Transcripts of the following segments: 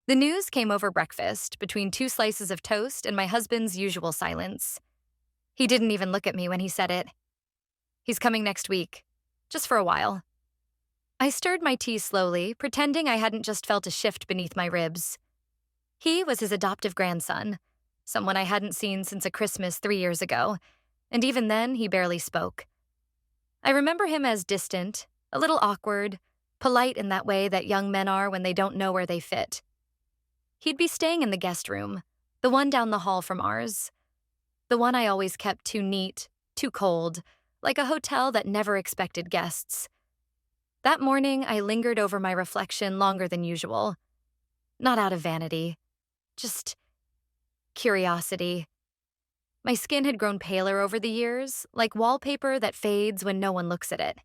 The news came over breakfast, between two slices of toast and my husband's usual silence. He didn't even look at me when he said it. He's coming next week, just for a while. I stirred my tea slowly, pretending I hadn't just felt a shift beneath my ribs. He was his adoptive grandson, someone I hadn't seen since a Christmas 3 years ago, and even then he barely spoke. I remember him as distant, a little awkward, polite in that way that young men are when they don't know where they fit. He'd be staying in the guest room, the one down the hall from ours. The one I always kept too neat, too cold, like a hotel that never expected guests. That morning, I lingered over my reflection longer than usual. Not out of vanity, just curiosity. My skin had grown paler over the years, like wallpaper that fades when no one looks at it.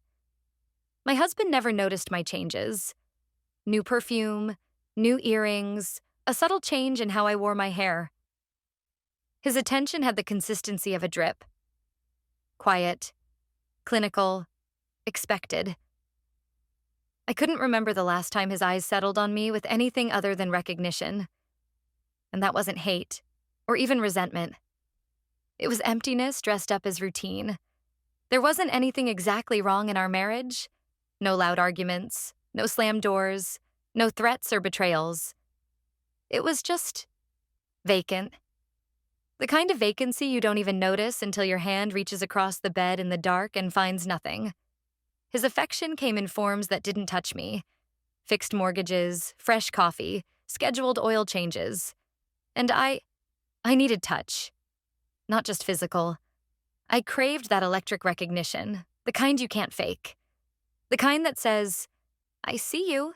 My husband never noticed my changes. New perfume, new earrings, a subtle change in how I wore my hair. His attention had the consistency of a drip. Quiet, clinical, expected. I couldn't remember the last time his eyes settled on me with anything other than recognition. And that wasn't hate, or even resentment. It was emptiness dressed up as routine. There wasn't anything exactly wrong in our marriage. No loud arguments, no slammed doors, no threats or betrayals. It was just vacant. The kind of vacancy you don't even notice until your hand reaches across the bed in the dark and finds nothing. His affection came in forms that didn't touch me. Fixed mortgages, fresh coffee, scheduled oil changes. And I needed touch. Not just physical. I craved that electric recognition, the kind you can't fake. The kind that says, I see you,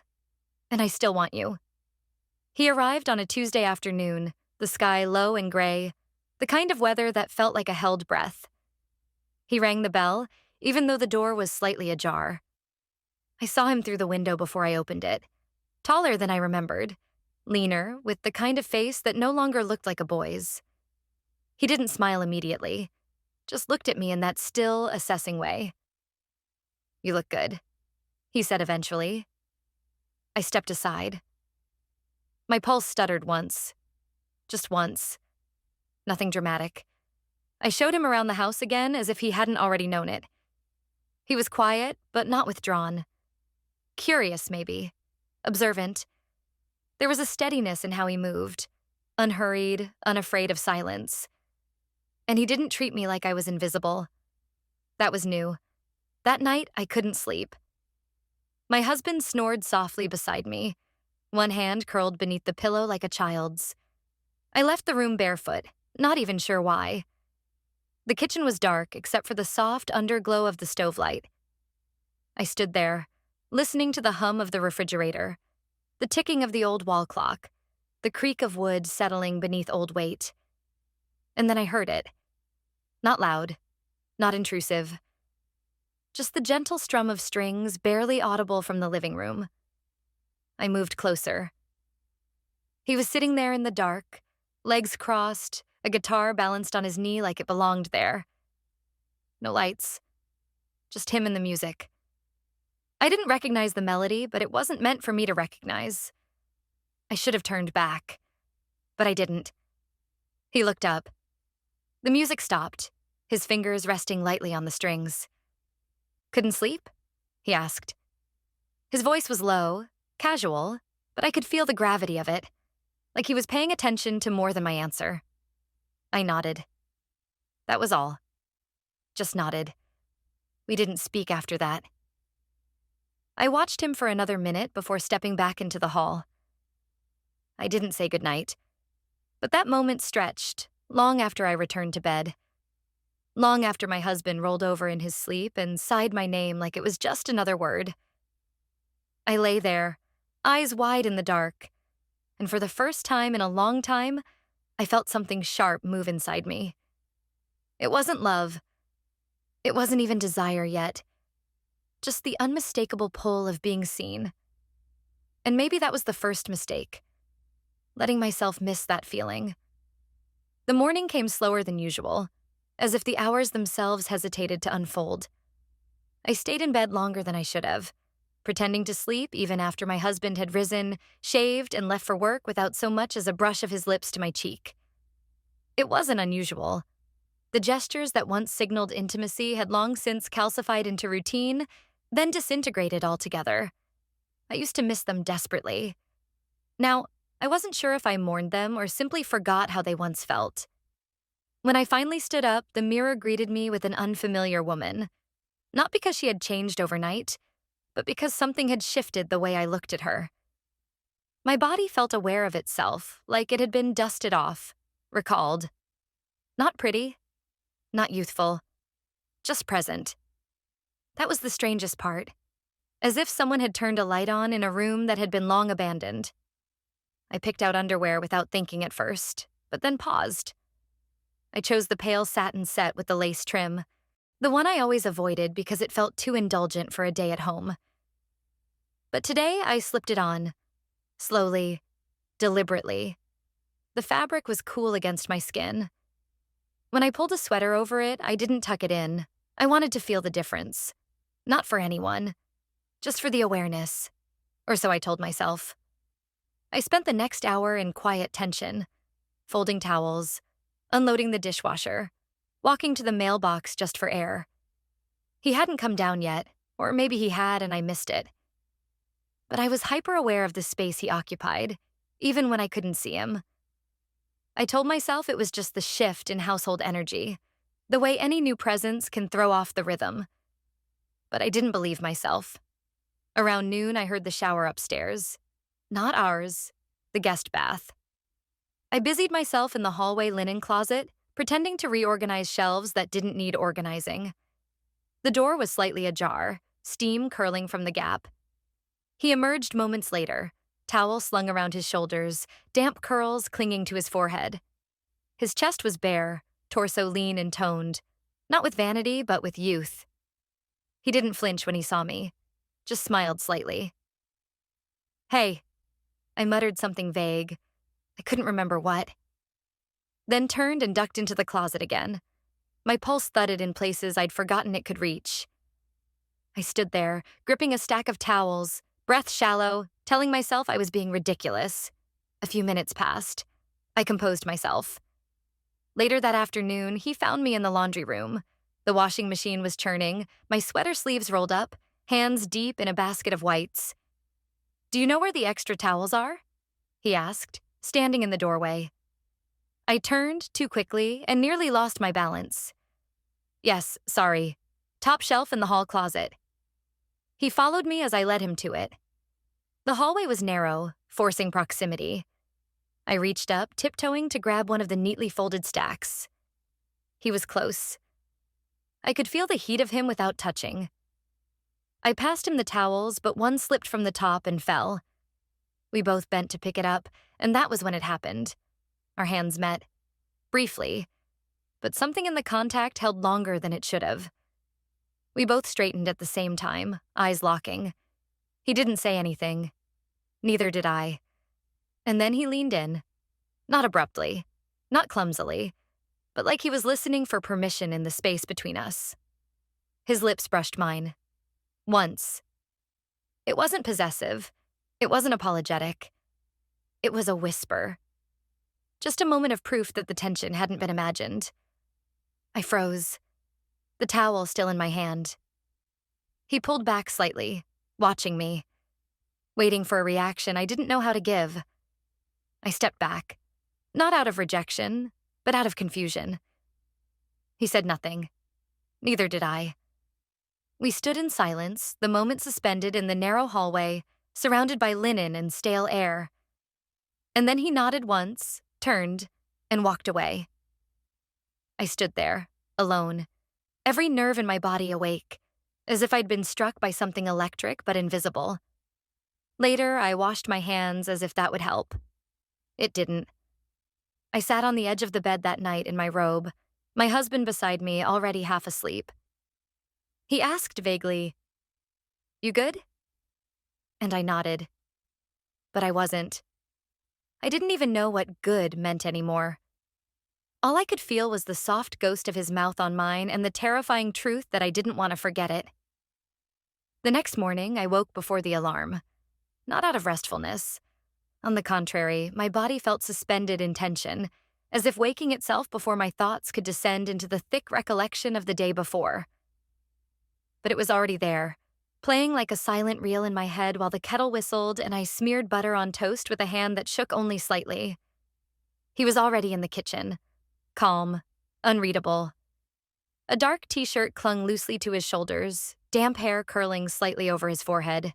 and I still want you. He arrived on a Tuesday afternoon, the sky low and gray, the kind of weather that felt like a held breath. He rang the bell, even though the door was slightly ajar. I saw him through the window before I opened it. Taller than I remembered, leaner, with the kind of face that no longer looked like a boy's. He didn't smile immediately, just looked at me in that still, assessing way. You look good, he said eventually. I stepped aside. My pulse stuttered once. Just once. Nothing dramatic. I showed him around the house again as if he hadn't already known it. He was quiet, but not withdrawn. Curious, maybe. Observant. There was a steadiness in how he moved. Unhurried, unafraid of silence. And he didn't treat me like I was invisible. That was new. That night, I couldn't sleep. My husband snored softly beside me, one hand curled beneath the pillow like a child's. I left the room barefoot, not even sure why. The kitchen was dark except for the soft underglow of the stove light. I stood there, listening to the hum of the refrigerator, the ticking of the old wall clock, the creak of wood settling beneath old weight. And then I heard it. Not loud, not intrusive. Just the gentle strum of strings barely audible from the living room. I moved closer. He was sitting there in the dark, legs crossed, a guitar balanced on his knee like it belonged there. No lights. Just him and the music. I didn't recognize the melody, but it wasn't meant for me to recognize. I should have turned back, but I didn't. He looked up. The music stopped, his fingers resting lightly on the strings. Couldn't sleep? He asked. His voice was low, casual, but I could feel the gravity of it, like he was paying attention to more than my answer. I nodded. That was all. Just nodded. We didn't speak after that. I watched him for another minute before stepping back into the hall. I didn't say goodnight, but that moment stretched long after I returned to bed. Long after my husband rolled over in his sleep and sighed my name like it was just another word. I lay there, eyes wide in the dark, and for the first time in a long time, I felt something sharp move inside me. It wasn't love. It wasn't even desire yet. Just the unmistakable pull of being seen. And maybe that was the first mistake, letting myself miss that feeling. The morning came slower than usual, as if the hours themselves hesitated to unfold. I stayed in bed longer than I should have, pretending to sleep even after my husband had risen, shaved, and left for work without so much as a brush of his lips to my cheek. It wasn't unusual. The gestures that once signaled intimacy had long since calcified into routine, then disintegrated altogether. I used to miss them desperately. Now, I wasn't sure if I mourned them or simply forgot how they once felt. When I finally stood up, the mirror greeted me with an unfamiliar woman. Not because she had changed overnight, but because something had shifted the way I looked at her. My body felt aware of itself, like it had been dusted off, recalled. Not pretty, not youthful, just present. That was the strangest part, as if someone had turned a light on in a room that had been long abandoned. I picked out underwear without thinking at first, but then paused. I chose the pale satin set with the lace trim, the one I always avoided because it felt too indulgent for a day at home. But today I slipped it on, slowly, deliberately. The fabric was cool against my skin. When I pulled a sweater over it, I didn't tuck it in. I wanted to feel the difference. Not for anyone, just for the awareness. Or so I told myself. I spent the next hour in quiet tension, folding towels, unloading the dishwasher, walking to the mailbox just for air. He hadn't come down yet, or maybe he had and I missed it. But I was hyper-aware of the space he occupied, even when I couldn't see him. I told myself it was just the shift in household energy, the way any new presence can throw off the rhythm. But I didn't believe myself. Around noon, I heard the shower upstairs. Not ours, the guest bath. I busied myself in the hallway linen closet, pretending to reorganize shelves that didn't need organizing. The door was slightly ajar, steam curling from the gap. He emerged moments later, towel slung around his shoulders, damp curls clinging to his forehead. His chest was bare, torso lean and toned, not with vanity, but with youth. He didn't flinch when he saw me, just smiled slightly. "Hey," I muttered something vague. I couldn't remember what. Then turned and ducked into the closet again. My pulse thudded in places I'd forgotten it could reach. I stood there, gripping a stack of towels, breath shallow, telling myself I was being ridiculous. A few minutes passed. I composed myself. Later that afternoon, he found me in the laundry room. The washing machine was churning, my sweater sleeves rolled up, hands deep in a basket of whites. "Do you know where the extra towels are?" he asked, standing in the doorway. I turned too quickly and nearly lost my balance. "Yes, sorry. Top shelf in the hall closet." He followed me as I led him to it. The hallway was narrow, forcing proximity. I reached up, tiptoeing to grab one of the neatly folded stacks. He was close. I could feel the heat of him without touching. I passed him the towels, but one slipped from the top and fell. We both bent to pick it up, and that was when it happened. Our hands met. Briefly. But something in the contact held longer than it should have. We both straightened at the same time, eyes locking. He didn't say anything. Neither did I. And then he leaned in. Not abruptly, not clumsily, but like he was listening for permission in the space between us. His lips brushed mine. Once. It wasn't possessive. It wasn't apologetic. It was a whisper. Just a moment of proof that the tension hadn't been imagined. I froze, the towel still in my hand. He pulled back slightly, watching me. Waiting for a reaction I didn't know how to give. I stepped back, not out of rejection, but out of confusion. He said nothing. Neither did I. We stood in silence, the moment suspended in the narrow hallway, surrounded by linen and stale air. And then he nodded once, turned, and walked away. I stood there, alone, every nerve in my body awake, as if I'd been struck by something electric but invisible. Later, I washed my hands as if that would help. It didn't. I sat on the edge of the bed that night in my robe, my husband beside me already half asleep. He asked vaguely, "You good?" And I nodded. But I wasn't. I didn't even know what good meant anymore. All I could feel was the soft ghost of his mouth on mine and the terrifying truth that I didn't want to forget it. The next morning, I woke before the alarm, not out of restfulness. On the contrary, my body felt suspended in tension, as if waking itself before my thoughts could descend into the thick recollection of the day before. But it was already there, playing like a silent reel in my head while the kettle whistled and I smeared butter on toast with a hand that shook only slightly. He was already in the kitchen, calm, unreadable. A dark t-shirt clung loosely to his shoulders, damp hair curling slightly over his forehead.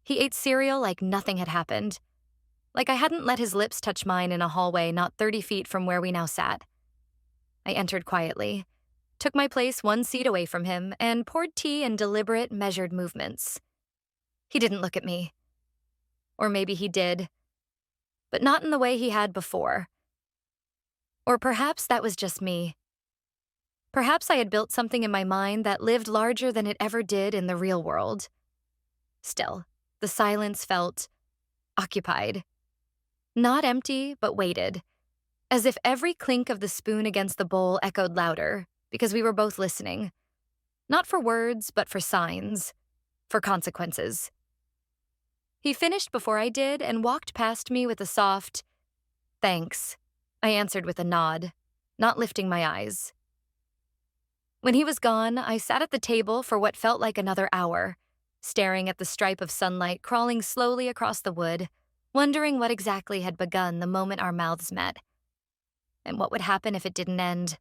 He ate cereal like nothing had happened, like I hadn't let his lips touch mine in a hallway not 30 feet from where we now sat. I entered quietly, took my place one seat away from him, and poured tea in deliberate, measured movements. He didn't look at me. Or maybe he did, but not in the way he had before. Or perhaps that was just me. Perhaps I had built something in my mind that lived larger than it ever did in the real world. Still, the silence felt occupied. Not empty, but weighted, as if every clink of the spoon against the bowl echoed louder, because we were both listening. Not for words, but for signs, for consequences. He finished before I did and walked past me with a soft, "Thanks," I answered with a nod, not lifting my eyes. When he was gone, I sat at the table for what felt like another hour, staring at the stripe of sunlight crawling slowly across the wood, wondering what exactly had begun the moment our mouths met, and what would happen if it didn't end.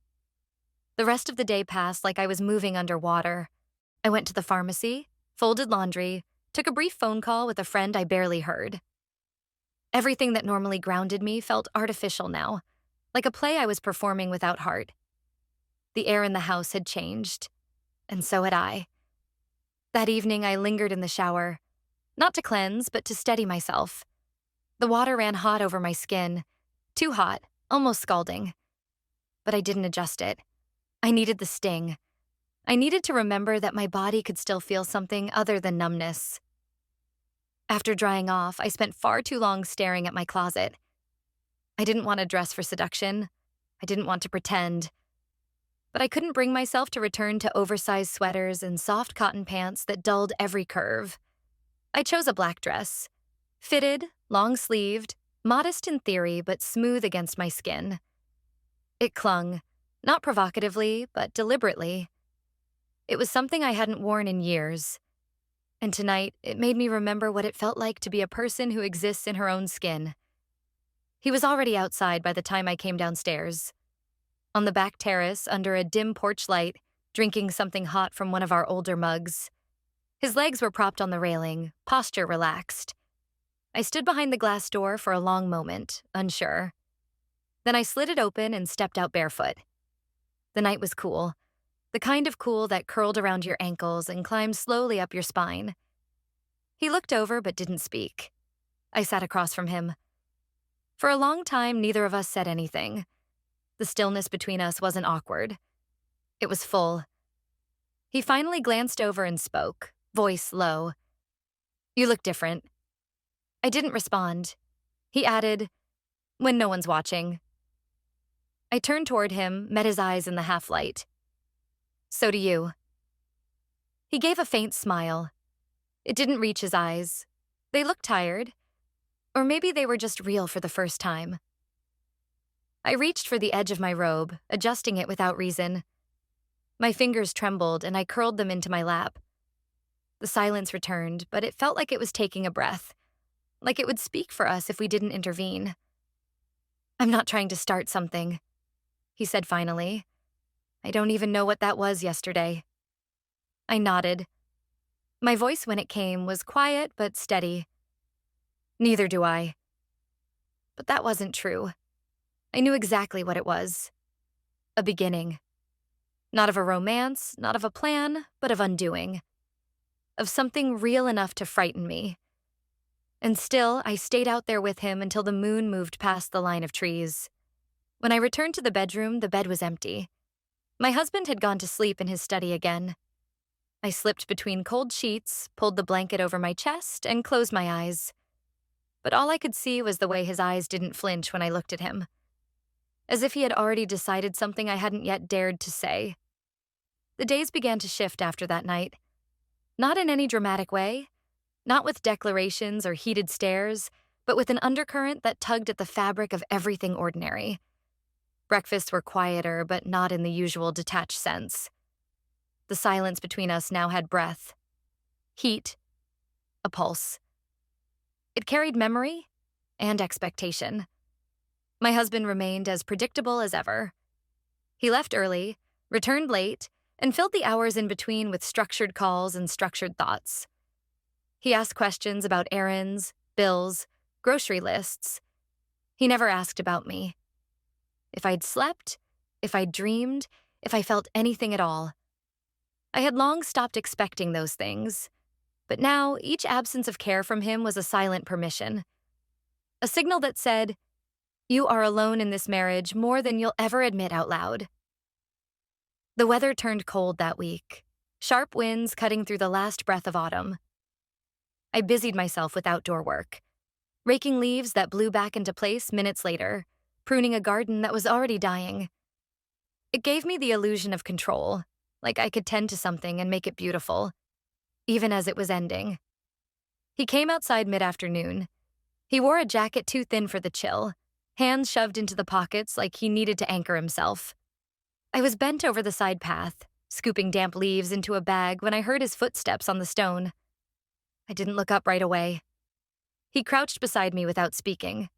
The rest of the day passed like I was moving underwater. I went to the pharmacy, folded laundry, took a brief phone call with a friend I barely heard. Everything that normally grounded me felt artificial now, like a play I was performing without heart. The air in the house had changed, and so had I. That evening, I lingered in the shower, not to cleanse, but to steady myself. The water ran hot over my skin, too hot, almost scalding. But I didn't adjust it. I needed the sting. I needed to remember that my body could still feel something other than numbness. After drying off, I spent far too long staring at my closet. I didn't want to dress for seduction. I didn't want to pretend. But I couldn't bring myself to return to oversized sweaters and soft cotton pants that dulled every curve. I chose a black dress. Fitted, long-sleeved, modest in theory, but smooth against my skin. It clung, not provocatively, but deliberately. It was something I hadn't worn in years. And tonight, it made me remember what it felt like to be a person who exists in her own skin. He was already outside by the time I came downstairs. On the back terrace, under a dim porch light, drinking something hot from one of our older mugs. His legs were propped on the railing, posture relaxed. I stood behind the glass door for a long moment, unsure. Then I slid it open and stepped out barefoot. The night was cool, the kind of cool that curled around your ankles and climbed slowly up your spine. He looked over but didn't speak. I sat across from him. For a long time, neither of us said anything. The stillness between us wasn't awkward. It was full. He finally glanced over and spoke, voice low. "You look different." I didn't respond. He added, "When no one's watching." I turned toward him, met his eyes in the half-light. "So do you." He gave a faint smile. It didn't reach his eyes. They looked tired. Or maybe they were just real for the first time. I reached for the edge of my robe, adjusting it without reason. My fingers trembled and I curled them into my lap. The silence returned, but it felt like it was taking a breath, like it would speak for us if we didn't intervene. "I'm not trying to start something," he said finally. "I don't even know what that was yesterday." I nodded. My voice when it came was quiet but steady. "Neither do I." But that wasn't true. I knew exactly what it was. A beginning. Not of a romance, not of a plan, but of undoing. Of something real enough to frighten me. And still, I stayed out there with him until the moon moved past the line of trees. When I returned to the bedroom, the bed was empty. My husband had gone to sleep in his study again. I slipped between cold sheets, pulled the blanket over my chest, and closed my eyes. But all I could see was the way his eyes didn't flinch when I looked at him. As if he had already decided something I hadn't yet dared to say. The days began to shift after that night. Not in any dramatic way, not with declarations or heated stares, but with an undercurrent that tugged at the fabric of everything ordinary. Breakfasts were quieter, but not in the usual detached sense. The silence between us now had breath, heat, a pulse. It carried memory and expectation. My husband remained as predictable as ever. He left early, returned late, and filled the hours in between with structured calls and structured thoughts. He asked questions about errands, bills, grocery lists. He never asked about me. If I'd slept, if I'd dreamed, if I felt anything at all. I had long stopped expecting those things, but now each absence of care from him was a silent permission. A signal that said, "You are alone in this marriage more than you'll ever admit out loud." The weather turned cold that week, sharp winds cutting through the last breath of autumn. I busied myself with outdoor work, raking leaves that blew back into place minutes later, pruning a garden that was already dying. It gave me the illusion of control, like I could tend to something and make it beautiful, even as it was ending. He came outside mid-afternoon. He wore a jacket too thin for the chill, hands shoved into the pockets like he needed to anchor himself. I was bent over the side path, scooping damp leaves into a bag when I heard his footsteps on the stone. I didn't look up right away. He crouched beside me without speaking.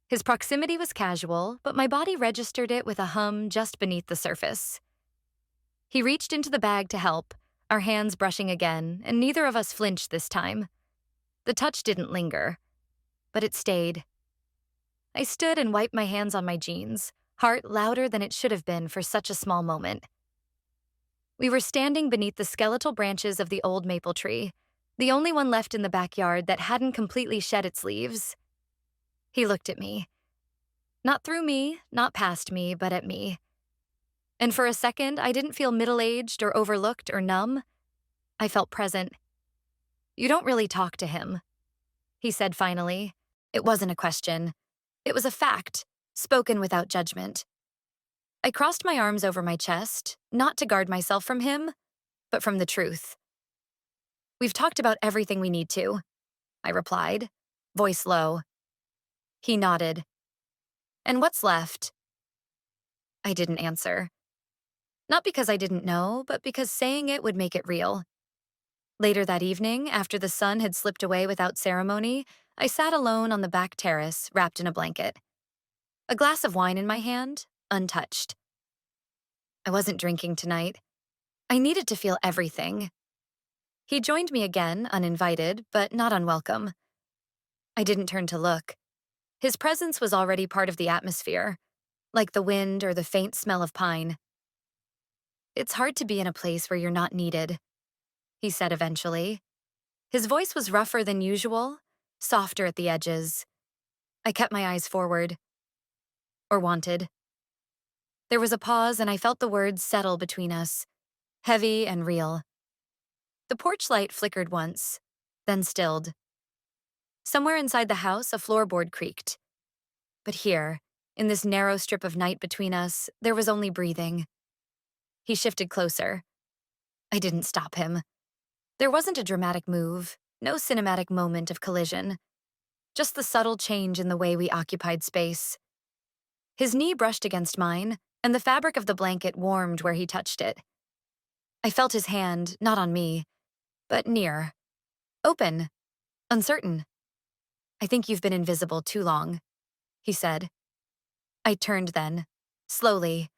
His proximity was casual, but my body registered it with a hum just beneath the surface. He reached into the bag to help, our hands brushing again, and neither of us flinched this time. The touch didn't linger, but it stayed. I stood and wiped my hands on my jeans, heart louder than it should have been for such a small moment. We were standing beneath the skeletal branches of the old maple tree, the only one left in the backyard that hadn't completely shed its leaves. He looked at me. Not through me, not past me, but at me. And for a second, I didn't feel middle-aged or overlooked or numb. I felt present. "You don't really talk to him," he said finally. It wasn't a question. It was a fact, spoken without judgment. I crossed my arms over my chest, not to guard myself from him, but from the truth. "We've talked about everything we need to," I replied, voice low. He nodded. "And what's left?" I didn't answer. Not because I didn't know, but because saying it would make it real. Later that evening, after the sun had slipped away without ceremony, I sat alone on the back terrace, wrapped in a blanket. A glass of wine in my hand, untouched. I wasn't drinking tonight. I needed to feel everything. He joined me again, uninvited, but not unwelcome. I didn't turn to look. His presence was already part of the atmosphere, like the wind or the faint smell of pine. "It's hard to be in a place where you're not needed," he said eventually. His voice was rougher than usual, softer at the edges. I kept my eyes forward. Or wanted. There was a pause, and I felt the words settle between us, heavy and real. The porch light flickered once, then stilled. Somewhere inside the house, a floorboard creaked. But here, in this narrow strip of night between us, there was only breathing. He shifted closer. I didn't stop him. There wasn't a dramatic move, no cinematic moment of collision. Just the subtle change in the way we occupied space. His knee brushed against mine, and the fabric of the blanket warmed where he touched it. I felt his hand, not on me, but near. Open. Uncertain. "I think you've been invisible too long," he said. I turned then, slowly,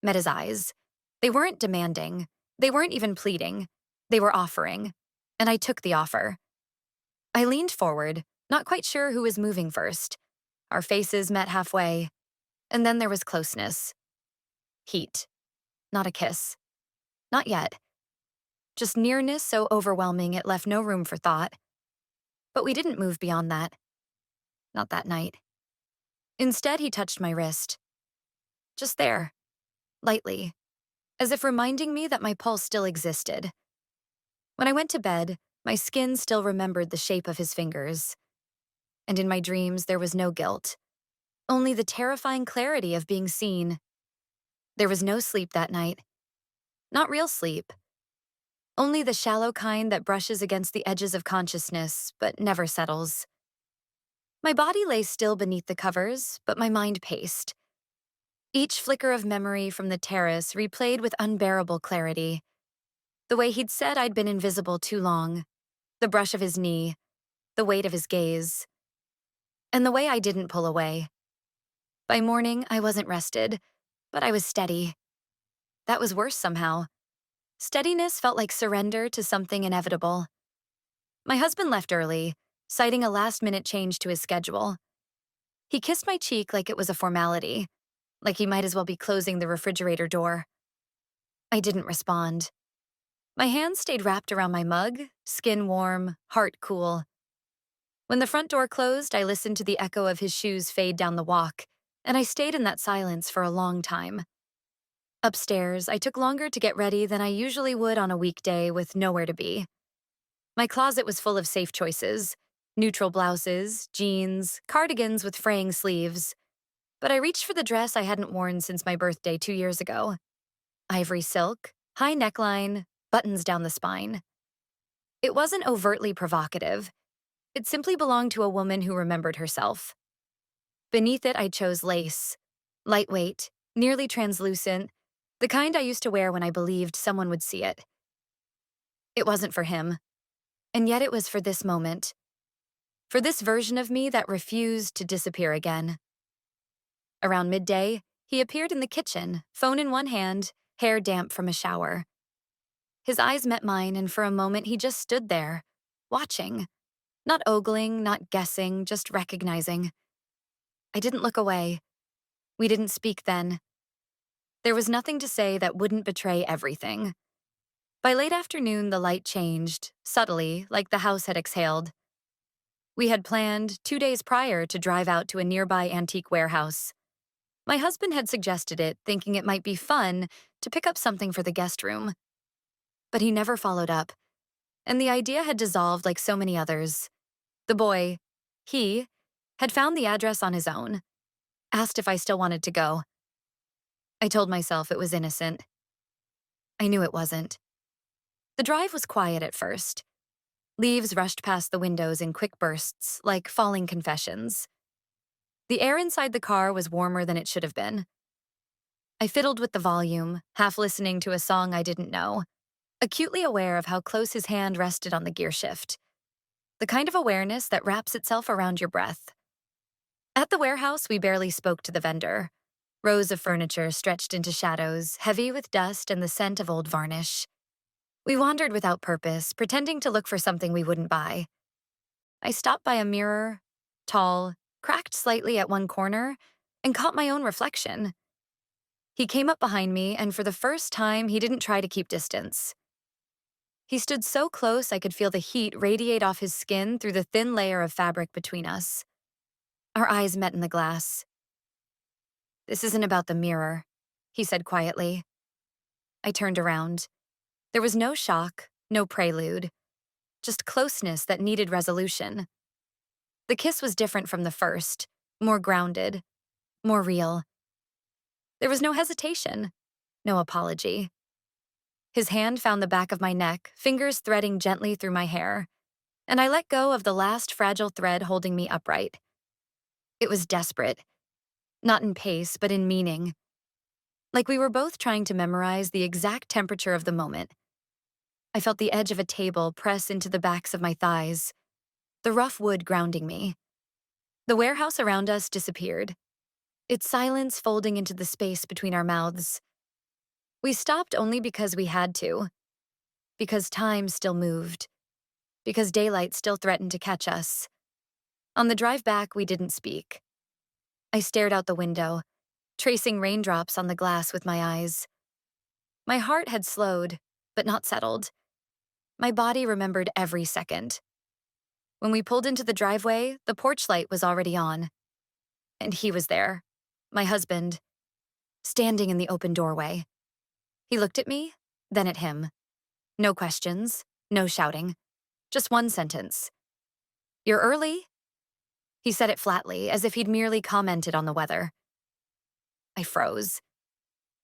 met his eyes. They weren't demanding. They weren't even pleading. They were offering, and I took the offer. I leaned forward, not quite sure who was moving first. Our faces met halfway, and then there was closeness. Heat. Not a kiss. Not yet. Just nearness so overwhelming it left no room for thought. But we didn't move beyond that. Not that night. Instead, he touched my wrist. Just there. Lightly. As if reminding me that my pulse still existed. When I went to bed, my skin still remembered the shape of his fingers. And in my dreams, there was no guilt. Only the terrifying clarity of being seen. There was no sleep that night. Not real sleep. only the shallow kind that brushes against the edges of consciousness but never settles. My body lay still beneath the covers, but my mind paced. Each flicker of memory from the terrace replayed with unbearable clarity. The way he'd said I'd been invisible too long, the brush of his knee, the weight of his gaze, and the way I didn't pull away. By morning, I wasn't rested, but I was steady. That was worse somehow. Steadiness felt like surrender to something inevitable. My husband left early, citing a last-minute change to his schedule. He kissed my cheek like it was a formality, like he might as well be closing the refrigerator door. I didn't respond. My hands stayed wrapped around my mug, skin warm, heart cool. When the front door closed, I listened to the echo of his shoes fade down the walk, and I stayed in that silence for a long time. Upstairs, I took longer to get ready than I usually would on a weekday with nowhere to be. My closet was full of safe choices: neutral blouses, jeans, cardigans with fraying sleeves. But I reached for the dress I hadn't worn since my birthday 2 years ago. Ivory silk, high neckline, buttons down the spine. It wasn't overtly provocative. It simply belonged to a woman who remembered herself. Beneath it, I chose lace. Lightweight, nearly translucent, the kind I used to wear when I believed someone would see it. It wasn't for him, and yet it was for this moment. For this version of me that refused to disappear again. Around midday, he appeared in the kitchen, phone in one hand, hair damp from a shower. His eyes met mine, and for a moment he just stood there, watching. Not ogling, not guessing, just recognizing. I didn't look away. We didn't speak then. There was nothing to say that wouldn't betray everything. By late afternoon, the light changed, subtly, like the house had exhaled. We had planned, 2 days prior, to drive out to a nearby antique warehouse. My husband had suggested it, thinking it might be fun to pick up something for the guest room. But he never followed up, and the idea had dissolved like so many others. The boy, he, had found the address on his own, asked if I still wanted to go. I told myself it was innocent. I knew it wasn't. The drive was quiet at first. Leaves rushed past the windows in quick bursts, like falling confessions. The air inside the car was warmer than it should have been. I fiddled with the volume, half listening to a song I didn't know, acutely aware of how close his hand rested on the gear shift. The kind of awareness that wraps itself around your breath. At the warehouse, we barely spoke to the vendor. Rows of furniture stretched into shadows, heavy with dust and the scent of old varnish. We wandered without purpose, pretending to look for something we wouldn't buy. I stopped by a mirror, tall, cracked slightly at one corner, and caught my own reflection. He came up behind me, and for the first time, he didn't try to keep distance. He stood so close I could feel the heat radiate off his skin through the thin layer of fabric between us. Our eyes met in the glass. "This isn't about the mirror," he said quietly. I turned around. There was no shock, no prelude, just closeness that needed resolution. The kiss was different from the first, more grounded, more real. There was no hesitation, no apology. His hand found the back of my neck, fingers threading gently through my hair, and I let go of the last fragile thread holding me upright. It was desperate, not in pace, but in meaning. Like we were both trying to memorize the exact temperature of the moment. I felt the edge of a table press into the backs of my thighs, the rough wood grounding me. The warehouse around us disappeared, its silence folding into the space between our mouths. We stopped only because we had to, because time still moved, because daylight still threatened to catch us. On the drive back, we didn't speak. I stared out the window, tracing raindrops on the glass with my eyes. My heart had slowed, but not settled. My body remembered every second. When we pulled into the driveway, the porch light was already on. And he was there, my husband, standing in the open doorway. He looked at me, then at him. No questions, no shouting, just one sentence. "You're early." He said it flatly, as if he'd merely commented on the weather. I froze.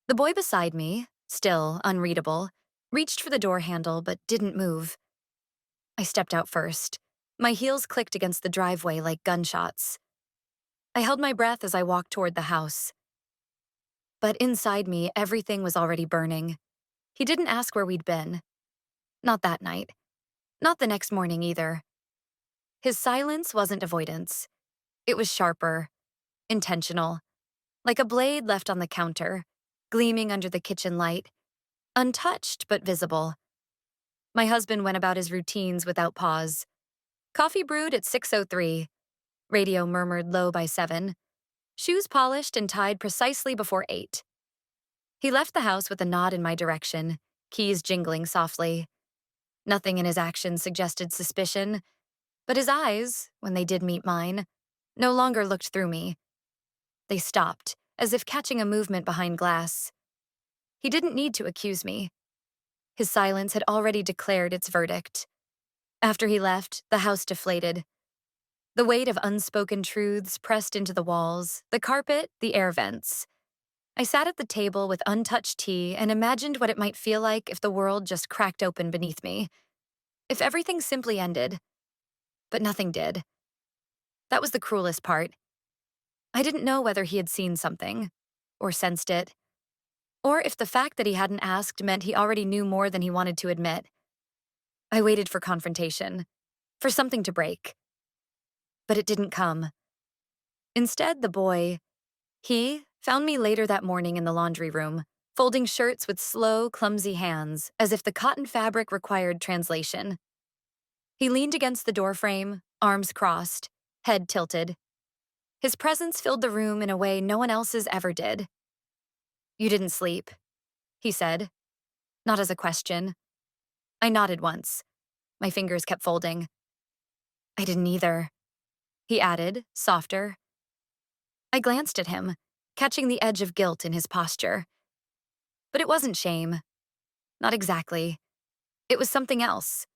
The boy beside me, still unreadable, reached for the door handle but didn't move. I stepped out first. My heels clicked against the driveway like gunshots. I held my breath as I walked toward the house. But inside me, everything was already burning. He didn't ask where we'd been. Not that night. Not the next morning either. His silence wasn't avoidance. It was sharper, intentional, like a blade left on the counter, gleaming under the kitchen light, untouched but visible. My husband went about his routines without pause. Coffee brewed at 6:03, radio murmured low by 7, shoes polished and tied precisely before 8. He left the house with a nod in my direction, keys jingling softly. Nothing in his actions suggested suspicion, but his eyes, when they did meet mine, no longer looked through me. They stopped, as if catching a movement behind glass. He didn't need to accuse me. His silence had already declared its verdict. After he left, the house deflated. The weight of unspoken truths pressed into the walls, the carpet, the air vents. I sat at the table with untouched tea and imagined what it might feel like if the world just cracked open beneath me. If everything simply ended. But nothing did. That was the cruelest part. I didn't know whether he had seen something, or sensed it, or if the fact that he hadn't asked meant he already knew more than he wanted to admit. I waited for confrontation, for something to break. But it didn't come. Instead, the boy, he found me later that morning in the laundry room, folding shirts with slow, clumsy hands, as if the cotton fabric required translation. He leaned against the doorframe, arms crossed, head tilted. His presence filled the room in a way no one else's ever did. "You didn't sleep," he said, not as a question. I nodded once. My fingers kept folding. "I didn't either," he added, softer. I glanced at him, catching the edge of guilt in his posture. But it wasn't shame. Not exactly. It was something else.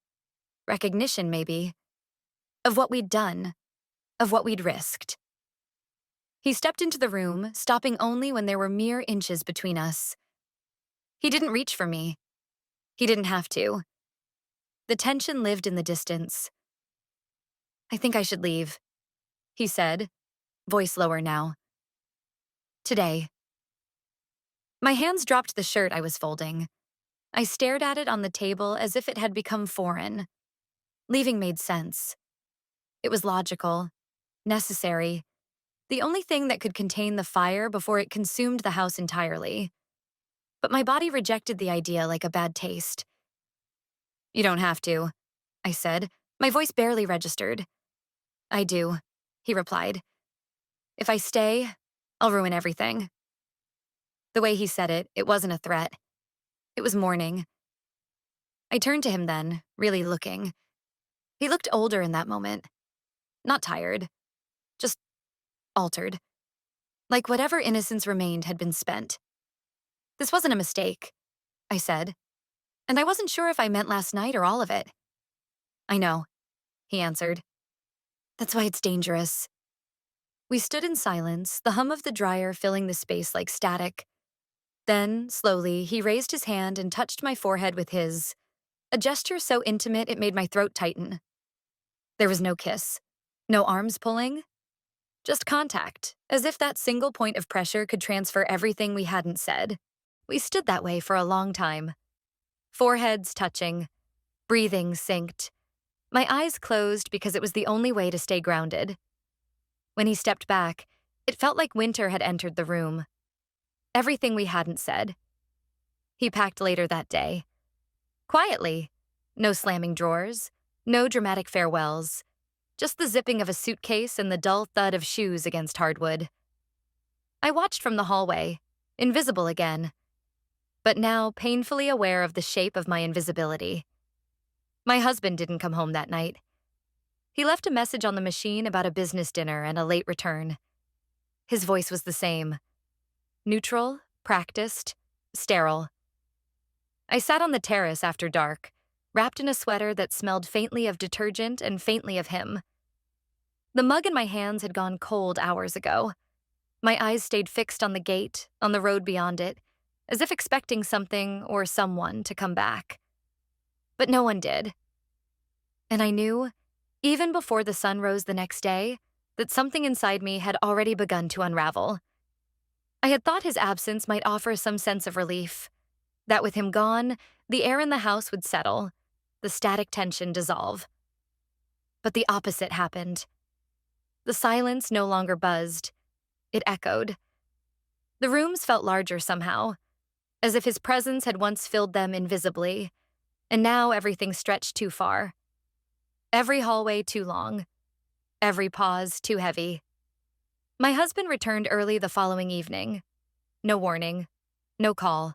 Recognition, maybe. Of what we'd done. Of what we'd risked. He stepped into the room, stopping only when there were mere inches between us. He didn't reach for me. He didn't have to. The tension lived in the distance. "I think I should leave," he said, voice lower now. "Today." My hands dropped the shirt I was folding. I stared at it on the table as if it had become foreign. Leaving made sense. It was logical, necessary, the only thing that could contain the fire before it consumed the house entirely. But my body rejected the idea like a bad taste. "You don't have to," I said, my voice barely registered. "I do," he replied. "If I stay, I'll ruin everything." The way he said it, it wasn't a threat. It was mourning. I turned to him then, really looking. He looked older in that moment. Not tired. Just altered. Like whatever innocence remained had been spent. "This wasn't a mistake," I said. "And I wasn't sure if I meant last night or all of it." "I know," he answered. "That's why it's dangerous." We stood in silence, the hum of the dryer filling the space like static. Then, slowly, he raised his hand and touched my forehead with his, a gesture so intimate it made my throat tighten. There was no kiss, no arms pulling, just contact, as if that single point of pressure could transfer everything we hadn't said. We stood that way for a long time. Foreheads touching, breathing synced, my eyes closed because it was the only way to stay grounded. When he stepped back, it felt like winter had entered the room. Everything we hadn't said. He packed later that day. Quietly. No slamming drawers, no dramatic farewells, just the zipping of a suitcase and the dull thud of shoes against hardwood. I watched from the hallway, invisible again, but now painfully aware of the shape of my invisibility. My husband didn't come home that night. He left a message on the machine about a business dinner and a late return. His voice was the same. Neutral, practiced, sterile. I sat on the terrace after dark, wrapped in a sweater that smelled faintly of detergent and faintly of him. The mug in my hands had gone cold hours ago. My eyes stayed fixed on the gate, on the road beyond it, as if expecting something or someone to come back. But no one did. And I knew, even before the sun rose the next day, that something inside me had already begun to unravel. I had thought his absence might offer some sense of relief, that with him gone, the air in the house would settle, the static tension dissolve. But the opposite happened. The silence no longer buzzed. It echoed. The rooms felt larger somehow, as if his presence had once filled them invisibly, and now everything stretched too far. Every hallway too long. Every pause too heavy. My husband returned early the following evening. No warning. No call.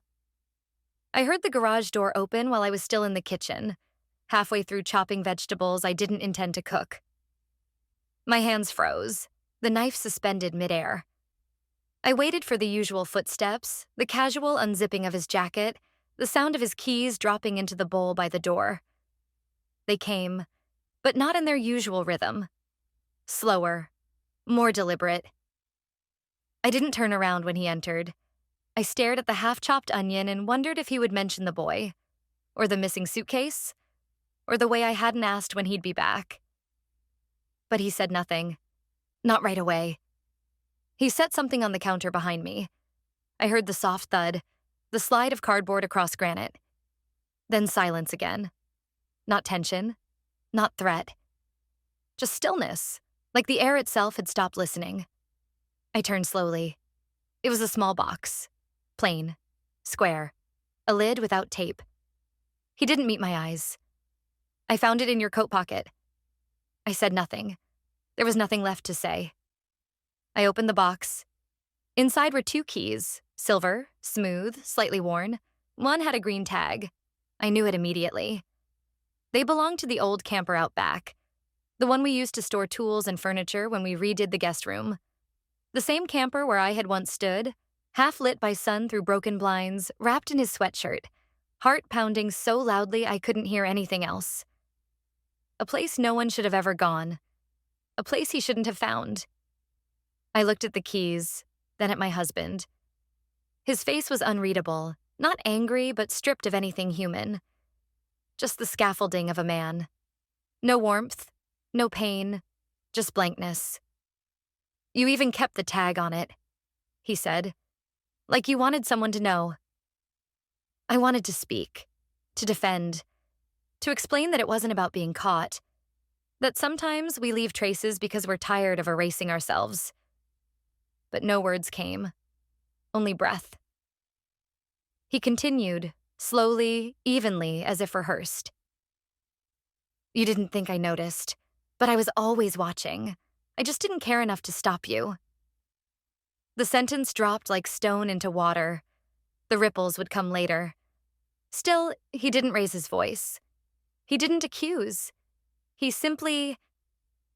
I heard the garage door open while I was still in the kitchen, halfway through chopping vegetables I didn't intend to cook. My hands froze, the knife suspended midair. I waited for the usual footsteps, the casual unzipping of his jacket, the sound of his keys dropping into the bowl by the door. They came, but not in their usual rhythm. Slower, more deliberate. I didn't turn around when he entered. I stared at the half-chopped onion and wondered if he would mention the boy, or the missing suitcase, or the way I hadn't asked when he'd be back. But he said nothing. Not right away. He set something on the counter behind me. I heard the soft thud, the slide of cardboard across granite. Then silence again. Not tension, not threat. Just stillness, like the air itself had stopped listening. I turned slowly. It was a small box. Plain. Square. A lid without tape. He didn't meet my eyes. I found it in your coat pocket. I said nothing. There was nothing left to say. I opened the box. Inside were 2 keys, silver, smooth, slightly worn. One had a green tag. I knew it immediately. They belonged to the old camper out back, the one we used to store tools and furniture when we redid the guest room. The same camper where I had once stood, half lit by sun through broken blinds, wrapped in his sweatshirt, heart pounding so loudly I couldn't hear anything else. A place no one should have ever gone. A place he shouldn't have found. I looked at the keys, then at my husband. His face was unreadable, not angry, but stripped of anything human. Just the scaffolding of a man. No warmth, no pain, just blankness. You even kept the tag on it, he said, like you wanted someone to know. I wanted to speak, to defend, to explain that it wasn't about being caught, that sometimes we leave traces because we're tired of erasing ourselves. But no words came, only breath. He continued, slowly, evenly, as if rehearsed. You didn't think I noticed, but I was always watching. I just didn't care enough to stop you. The sentence dropped like stone into water. The ripples would come later. Still, he didn't raise his voice. He didn't accuse. He simply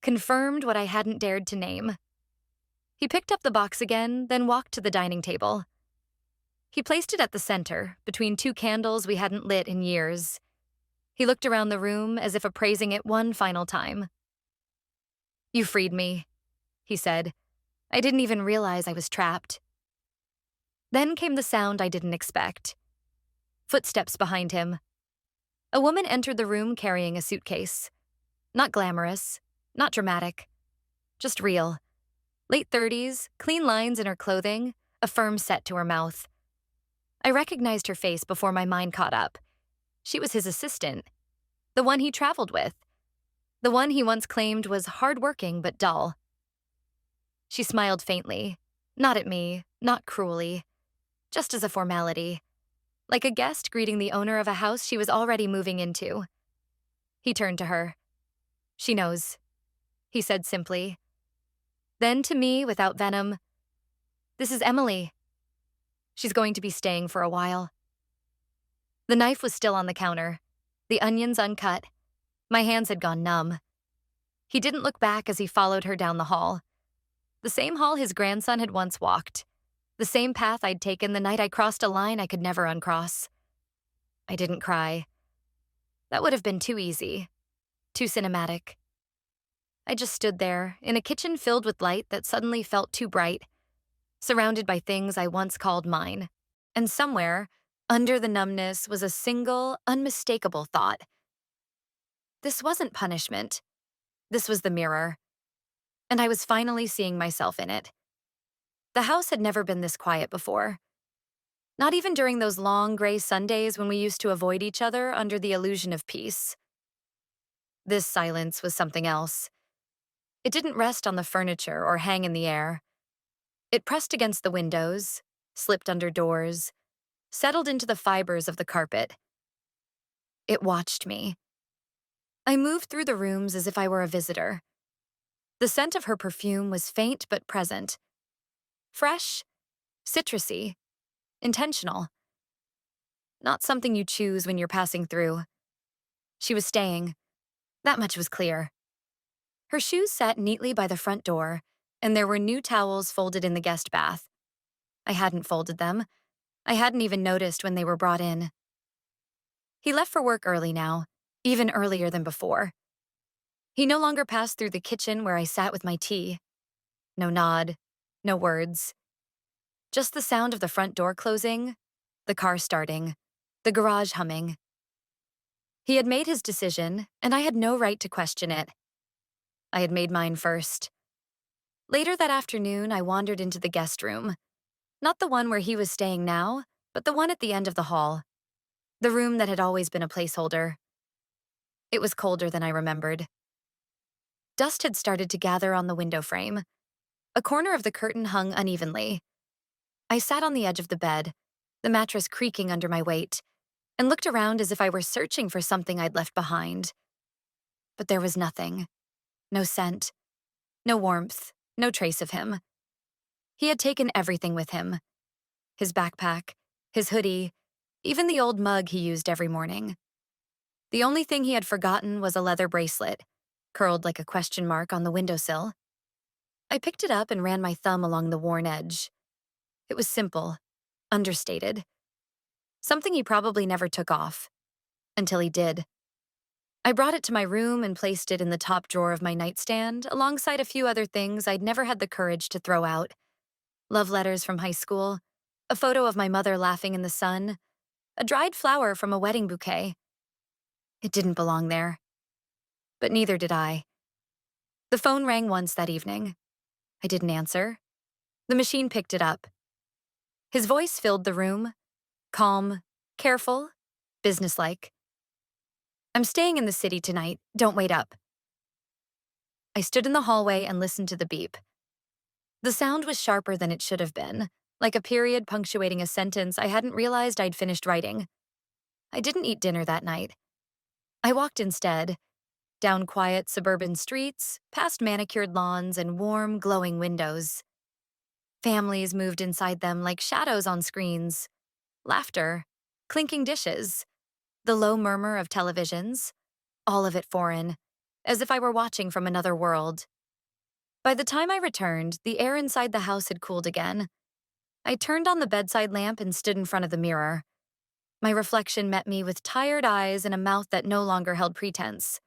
confirmed what I hadn't dared to name. He picked up the box again, then walked to the dining table. He placed it at the center, between 2 candles we hadn't lit in years. He looked around the room as if appraising it one final time. You freed me, he said. I didn't even realize I was trapped. Then came the sound I didn't expect. Footsteps behind him. A woman entered the room carrying a suitcase. Not glamorous, not dramatic, just real. Late 30s, clean lines in her clothing, a firm set to her mouth. I recognized her face before my mind caught up. She was his assistant, the one he traveled with, the one he once claimed was hardworking but dull. She smiled faintly, not at me, not cruelly, just as a formality, like a guest greeting the owner of a house she was already moving into. He turned to her. She knows, he said simply. Then to me, without venom, this is Emily. She's going to be staying for a while. The knife was still on the counter, the onions uncut. My hands had gone numb. He didn't look back as he followed her down the hall. The same hall his grandson had once walked. The same path I'd taken the night I crossed a line I could never uncross. I didn't cry. That would have been too easy, too cinematic. I just stood there, in a kitchen filled with light that suddenly felt too bright, surrounded by things I once called mine, And somewhere, under the numbness, was a single, unmistakable thought. This wasn't punishment. This was the mirror. And I was finally seeing myself in it. The house had never been this quiet before. Not even during those long gray Sundays when we used to avoid each other under the illusion of peace. This silence was something else. It didn't rest on the furniture or hang in the air. It pressed against the windows, slipped under doors, settled into the fibers of the carpet. It watched me. I moved through the rooms as if I were a visitor. The scent of her perfume was faint but present. Fresh, citrusy, intentional. Not something you choose when you're passing through. She was staying. That much was clear. Her shoes sat neatly by the front door, and there were new towels folded in the guest bath. I hadn't folded them. I hadn't even noticed when they were brought in. He left for work early now, even earlier than before. He no longer passed through the kitchen where I sat with my tea. No nod, no words. Just the sound of the front door closing, the car starting, the garage humming. He had made his decision, and I had no right to question it. I had made mine first. Later that afternoon, I wandered into the guest room. Not the one where he was staying now, but the one at the end of the hall. The room that had always been a placeholder. It was colder than I remembered. Dust had started to gather on the window frame. A corner of the curtain hung unevenly. I sat on the edge of the bed, the mattress creaking under my weight, and looked around as if I were searching for something I'd left behind. But there was nothing. No scent. No warmth. No trace of him. He had taken everything with him. His backpack, his hoodie, even the old mug he used every morning. The only thing he had forgotten was a leather bracelet, curled like a question mark on the windowsill. I picked it up and ran my thumb along the worn edge. It was simple, understated. Something he probably never took off. Until he did. I brought it to my room and placed it in the top drawer of my nightstand, alongside a few other things I'd never had the courage to throw out. Love letters from high school, a photo of my mother laughing in the sun, a dried flower from a wedding bouquet. It didn't belong there. But neither did I. The phone rang once that evening. I didn't answer. The machine picked it up. His voice filled the room, calm, careful, businesslike. "I'm staying in the city tonight. Don't wait up." I stood in the hallway and listened to the beep. The sound was sharper than it should have been, like a period punctuating a sentence I hadn't realized I'd finished writing. I didn't eat dinner that night. I walked instead, down quiet suburban streets, past manicured lawns and warm, glowing windows. Families moved inside them like shadows on screens. Laughter, clinking dishes, the low murmur of televisions, all of it foreign, as if I were watching from another world. By the time I returned, the air inside the house had cooled again. I turned on the bedside lamp and stood in front of the mirror. My reflection met me with tired eyes and a mouth that no longer held pretense.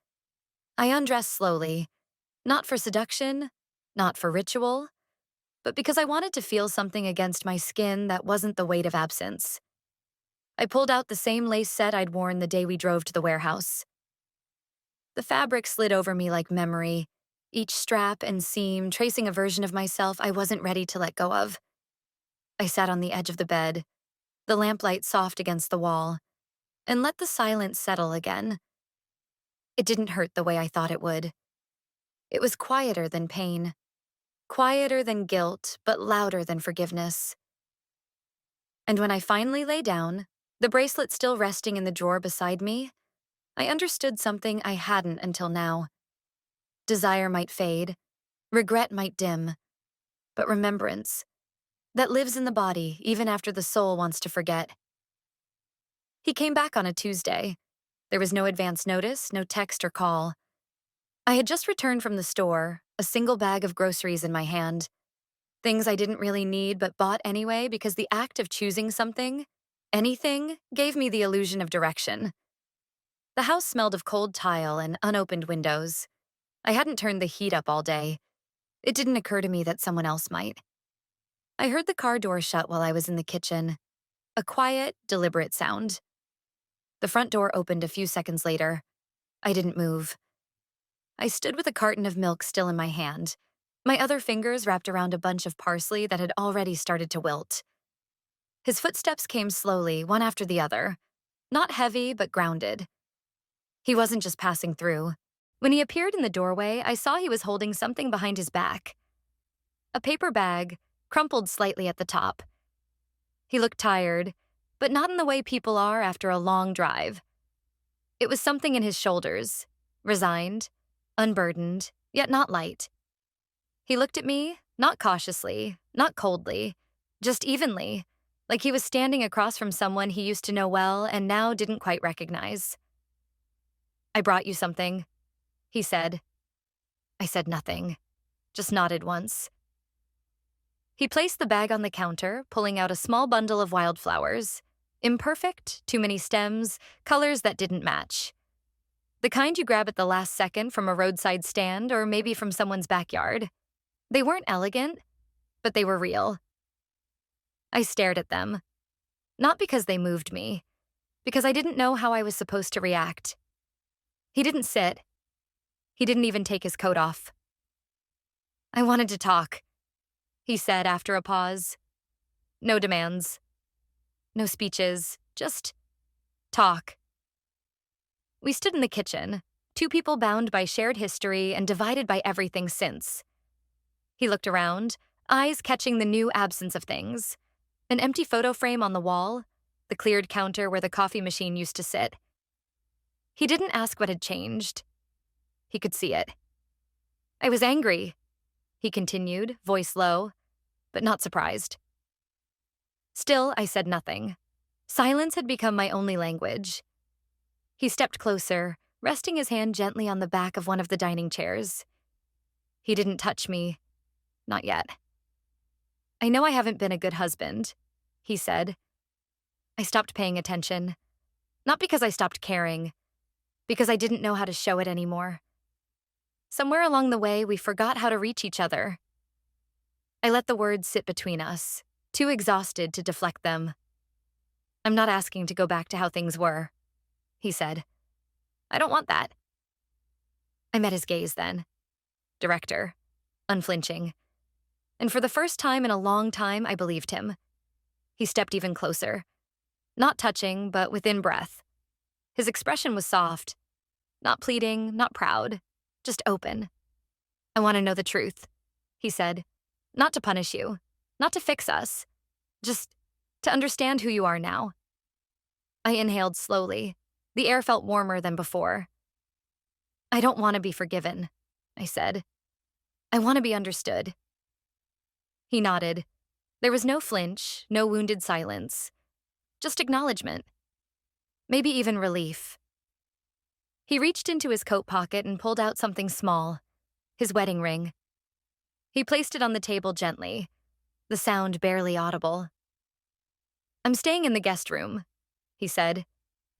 I undressed slowly, not for seduction, not for ritual, but because I wanted to feel something against my skin that wasn't the weight of absence. I pulled out the same lace set I'd worn the day we drove to the warehouse. The fabric slid over me like memory, each strap and seam tracing a version of myself I wasn't ready to let go of. I sat on the edge of the bed, the lamplight soft against the wall, and let the silence settle again. It didn't hurt the way I thought it would. It was quieter than pain, quieter than guilt, but louder than forgiveness. And when I finally lay down, the bracelet still resting in the drawer beside me, I understood something I hadn't until now. Desire might fade, regret might dim, but remembrance, that lives in the body even after the soul wants to forget. He came back on a Tuesday. There was no advance notice, no text or call. I had just returned from the store, a single bag of groceries in my hand. Things I didn't really need but bought anyway because the act of choosing something, anything, gave me the illusion of direction. The house smelled of cold tile and unopened windows. I hadn't turned the heat up all day. It didn't occur to me that someone else might. I heard the car door shut while I was in the kitchen. A quiet, deliberate sound. The front door opened a few seconds later. I didn't move. I stood with a carton of milk still in my hand, my other fingers wrapped around a bunch of parsley that had already started to wilt. His footsteps came slowly, one after the other, not heavy, but grounded. He wasn't just passing through. When he appeared in the doorway, I saw he was holding something behind his back. A paper bag, crumpled slightly at the top. He looked tired, but not in the way people are after a long drive. It was something in his shoulders, resigned, unburdened, yet not light. He looked at me, not cautiously, not coldly, just evenly, like he was standing across from someone he used to know well and now didn't quite recognize. "I brought you something," he said. I said nothing, just nodded once. He placed the bag on the counter, pulling out a small bundle of wildflowers. Imperfect, too many stems, colors that didn't match. The kind you grab at the last second from a roadside stand or maybe from someone's backyard. They weren't elegant, but they were real. I stared at them. Not because they moved me, because I didn't know how I was supposed to react. He didn't sit. He didn't even take his coat off. "I wanted to talk," he said after a pause. No demands. No speeches, just talk. We stood in the kitchen, two people bound by shared history and divided by everything since. He looked around, eyes catching the new absence of things. An empty photo frame on the wall, the cleared counter where the coffee machine used to sit. He didn't ask what had changed. He could see it. "I was angry," he continued, voice low, but not surprised. Still, I said nothing. Silence had become my only language. He stepped closer, resting his hand gently on the back of one of the dining chairs. He didn't touch me. Not yet. "I know I haven't been a good husband," he said. I stopped paying attention. Not because I stopped caring, because I didn't know how to show it anymore. Somewhere along the way, we forgot how to reach each other. I let the words sit between us, too exhausted to deflect them. "I'm not asking to go back to how things were," he said. "I don't want that." I met his gaze then. Director. Unflinching. And for the first time in a long time, I believed him. He stepped even closer. Not touching, but within breath. His expression was soft. Not pleading, not proud. Just open. "I want to know the truth," he said. "Not to punish you. Not to fix us. Just to understand who you are now." I inhaled slowly. The air felt warmer than before. "I don't want to be forgiven," I said. "I want to be understood." He nodded. There was no flinch, no wounded silence. Just acknowledgement. Maybe even relief. He reached into his coat pocket and pulled out something small. His wedding ring. He placed it on the table gently, the sound barely audible. "I'm staying in the guest room," he said.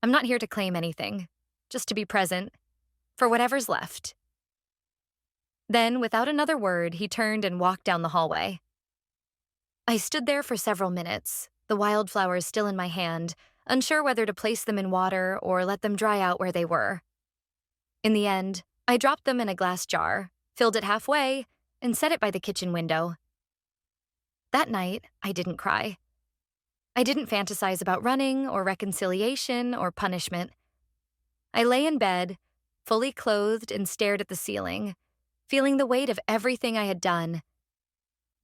"I'm not here to claim anything, just to be present, for whatever's left." Then, without another word, he turned and walked down the hallway. I stood there for several minutes, the wildflowers still in my hand, unsure whether to place them in water or let them dry out where they were. In the end, I dropped them in a glass jar, filled it halfway, and set it by the kitchen window. That night, I didn't cry. I didn't fantasize about running or reconciliation or punishment. I lay in bed, fully clothed, and stared at the ceiling, feeling the weight of everything I had done,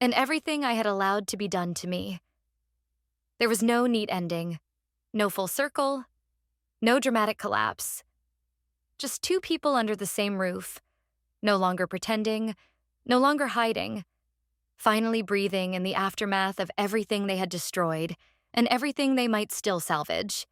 and everything I had allowed to be done to me. There was no neat ending, no full circle, no dramatic collapse. Just two people under the same roof, no longer pretending, no longer hiding, finally breathing in the aftermath of everything they had destroyed and everything they might still salvage.